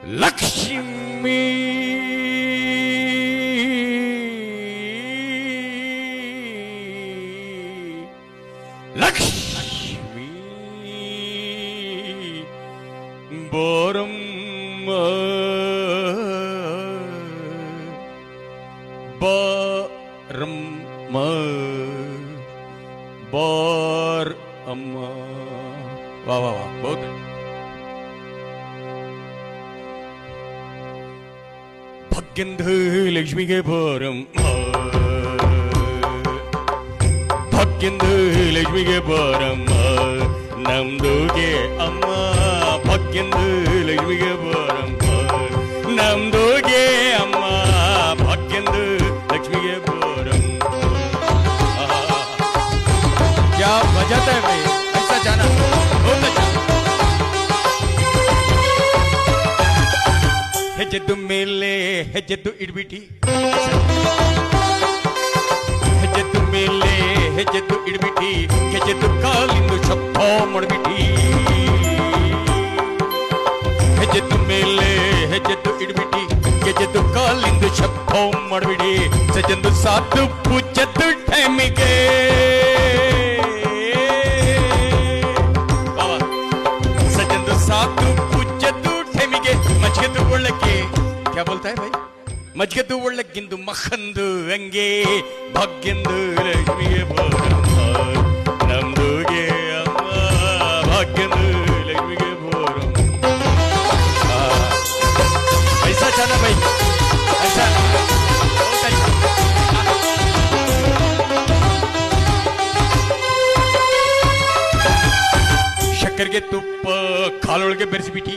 ಲಕ್ಷ್ಮೀ ಲಕ್ಷ್ಮೀ ಬೋರಮ್ಮ ಬಾರಮ್ಮ ಬಾರ್ ಅಮ್ಮ ವಾ ವಾ ವಾ ಬಹುತ್ ಭಾಗ್ಯಂದು ಲಕ್ಷ್ಮಿಗೆ ಬಾರಮ್ಮ ಭಾಗ್ಯಂದು ಲಕ್ಷ್ಮಿಗೆ ಬಾರಮ್ಮ ನಮ್ದುಗೆ ಅಮ್ಮ ಭಾಗ್ಯಂದು ಲಕ್ಷ್ಮಿಗೆ ಬಾರಮ್ಮ ನಮ್ದುಗೆ ಅಮ್ಮ ಭಾಗ್ಯಂದು ಲಕ್ಷ್ಮಿಗೆ ಬಾರಮ್ಮ क्या बजाता है भाई ऐसा जाना बहुत अच्छा ಹೆಜ್ಜೆದ್ದು ಮೇಲೆ ಹೆಜ್ಜೆದ್ದು ಇಡ್ಬಿಟಿ ಹೆಜ್ಜೆದ್ದು ಮೇಲೆ ಹೆಜ್ಜೆದ್ದು ಇಡ್ಬಿಟಿ ಹೆಜ್ಜೆದ್ದು ಕಾಲಿಂದು ಶಬ್ದ ಮಾಡ್ಬಿಟಿ ಹೆಜ್ಜೆದ್ದು ಮೇಲೆ ಹೆಜ್ಜೆದ್ದು ಇಡ್ಬಿಟಿ ಹೆಜ್ಜೆದ್ದು ಕಾಲಿಂದು ಶಬ್ದ ಮಾಡ್ಬಿಡಿ ಸಜ್ಜಂದು ಸಾತು ಪೂಜದ್ದು ಟೈಮಿಗೆ ಸಜ್ಜಂದು ಸಾತು ಪೂಜದ್ದು ಟೈಮಿಗೆ ಮಜ್ಗೆದ್ದು ಒಳ್ಳಕ್ಕೆ क्या बोलता है भाई मजगेदु ಒಳ್ಳಕ್ಕಿಂದು ಮಖಂದು ಹಂಗೆ ಭಾಗ್ಯಂದು ಲಕ್ಷ್ಮಿಗೆ ಬಾರಮ್ಮ ನಮ್ದುಗೆ ಅಮ್ಮ ಭಾಗ್ಯಂದು ಲಕ್ಷ್ಮಿಗೆ ಬಾರಮ್ಮ ऐसा जाना भाई ऐसा ಶಕ್ಕರ್ಗೆ ತುಪ್ಪ ಕಾಲೊಳಗೆ ಬೆರೆಸಿಬಿಟ್ಟಿ